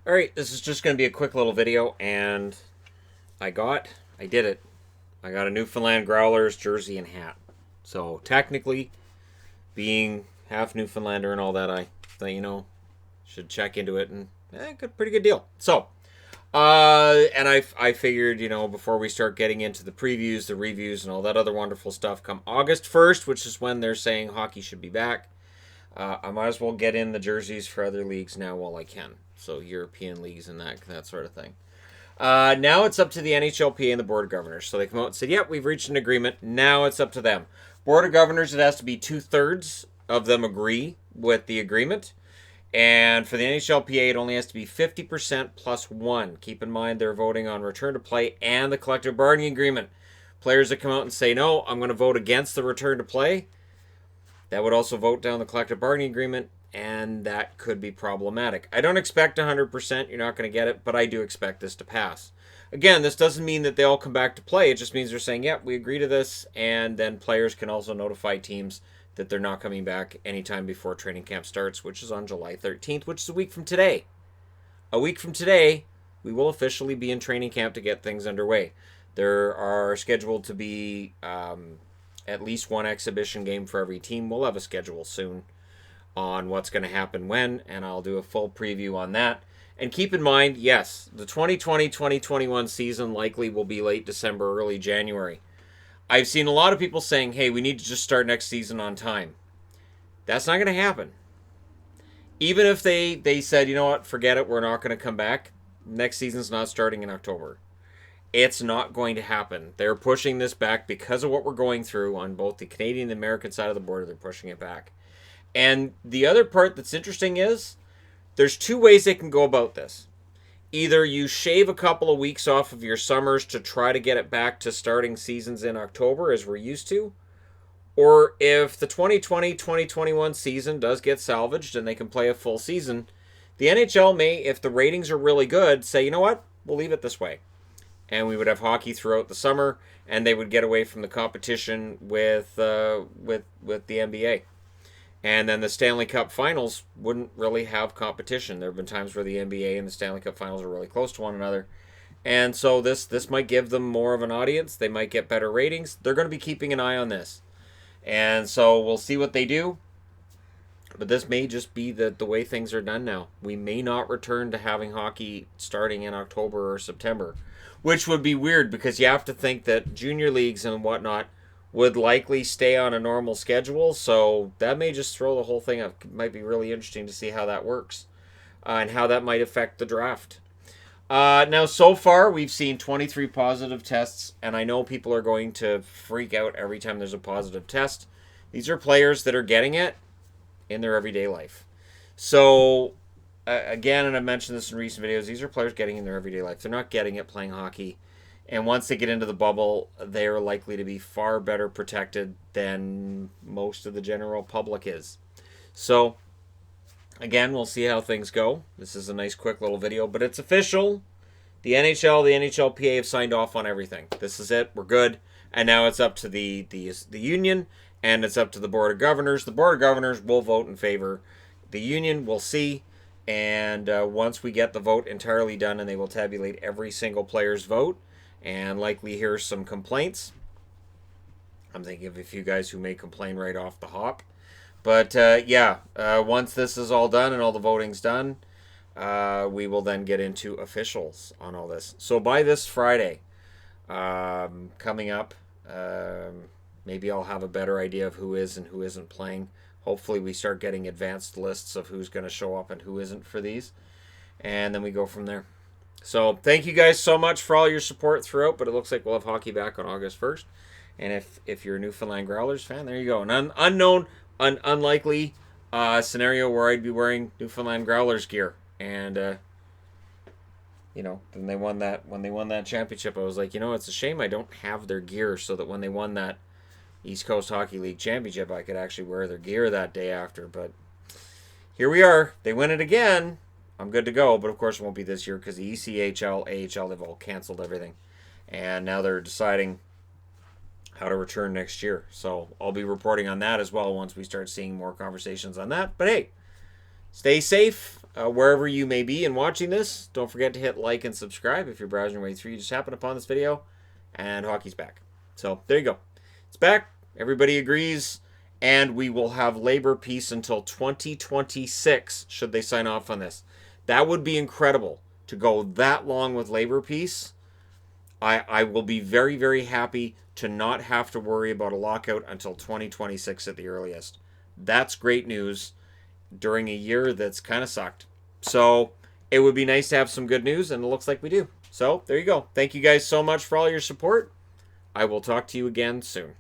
All right, this is just going to be a quick little video, and I did it. I got a Newfoundland Growlers jersey and hat. So technically, being half Newfoundlander and all that, I thought, should check into it, and good, pretty good deal. So, and I figured, before we start getting into the previews, the reviews, and all that other wonderful stuff, come August 1st, which is when they're saying hockey should be back, I might as well get in the jerseys for other leagues now while I can. So European leagues and that sort of thing. Now it's up to the NHLPA and the Board of Governors. So they come out and said, yep, we've reached an agreement. Now it's up to them. Board of Governors, it has to be 2/3 of them agree with the agreement. And for the NHLPA, it only has to be 50% plus one. Keep in mind they're voting on return to play and the collective bargaining agreement. Players that come out and say, no, I'm going to vote against the return to play, that would also vote down the collective bargaining agreement, and that could be problematic. I don't expect 100%, you're not going to get it, but I do expect this to pass. Again, this doesn't mean that they all come back to play. It just means they're saying, yep, we agree to this, and then players can also notify teams that they're not coming back anytime before training camp starts, which is on July 13th, which is a week from today. A week from today, we will officially be in training camp to get things underway. There are scheduled to be at least one exhibition game for every team. We'll have a schedule soon on what's going to happen when, and I'll do a full preview on that. And keep in mind, yes, the 2020-2021 season likely will be late December, early January. I've seen a lot of people saying, hey, we need to just start next season on time. That's not going to happen. Even if they said, you know what, forget it, we're not going to come back, next season's not starting in October. It's not going to happen. They're pushing this back because of what we're going through on both the Canadian and American side of the border. They're pushing it back. And the other part that's interesting is there's two ways they can go about this. Either you shave a couple of weeks off of your summers to try to get it back to starting seasons in October as we're used to, or if the 2020-2021 season does get salvaged and they can play a full season, the NHL may, if the ratings are really good, say, you know what, we'll leave it this way. And we would have hockey throughout the summer, and they would get away from the competition with the NBA. And then the Stanley Cup Finals wouldn't really have competition. There have been times where the NBA and the Stanley Cup Finals are really close to one another. And so this might give them more of an audience. They might get better ratings. They're going to be keeping an eye on this. And so we'll see what they do. But this may just be the way things are done now. We may not return to having hockey starting in October or September, which would be weird because you have to think that junior leagues and whatnot would likely stay on a normal schedule. So that may just throw the whole thing up. It might be really interesting to see how that works and how that might affect the draft. Now, so far, we've seen 23 positive tests, and I know people are going to freak out every time there's a positive test. These are players that are getting it in their everyday life. So, again, and I've mentioned this in recent videos, these are players getting in their everyday life. They're not getting it playing hockey. And once they get into the bubble, they're likely to be far better protected than most of the general public is. So, again, we'll see how things go. This is a nice, quick little video, but it's official. The NHL, the NHLPA have signed off on everything. This is it. We're good. And now it's up to the union, and it's up to the Board of Governors. The Board of Governors will vote in favor. The union will see. And once we get the vote entirely done, and they will tabulate every single player's vote, and likely hear some complaints. I'm thinking of a few guys who may complain right off the hop. But once this is all done and all the voting's done, we will then get into officials on all this. So by this Friday, coming up, maybe I'll have a better idea of who is and who isn't playing. Hopefully we start getting advanced lists of who's going to show up and who isn't for these. And then we go from there. So thank you guys so much for all your support throughout, but it looks like we'll have hockey back on August 1st. And if you're a Newfoundland Growlers fan, there you go. An unlikely scenario where I'd be wearing Newfoundland Growlers gear. And, then when they won that championship, I was like, it's a shame I don't have their gear so that when they won that East Coast Hockey League championship, I could actually wear their gear that day after. But here we are. They win it again. I'm good to go, but of course it won't be this year because the ECHL, AHL, they've all canceled everything. And now they're deciding how to return next year. So I'll be reporting on that as well once we start seeing more conversations on that. But hey, stay safe. wherever you may be and watching this, don't forget to hit like and subscribe if you're browsing your way through. You just happen upon this video, and hockey's back. So there you go. It's back. Everybody agrees, and we will have labor peace until 2026 should they sign off on this. That would be incredible to go that long with labor peace. I will be very, very happy to not have to worry about a lockout until 2026 at the earliest. That's great news during a year that's kind of sucked. So it would be nice to have some good news, and it looks like we do. So there you go. Thank you guys so much for all your support. I will talk to you again soon.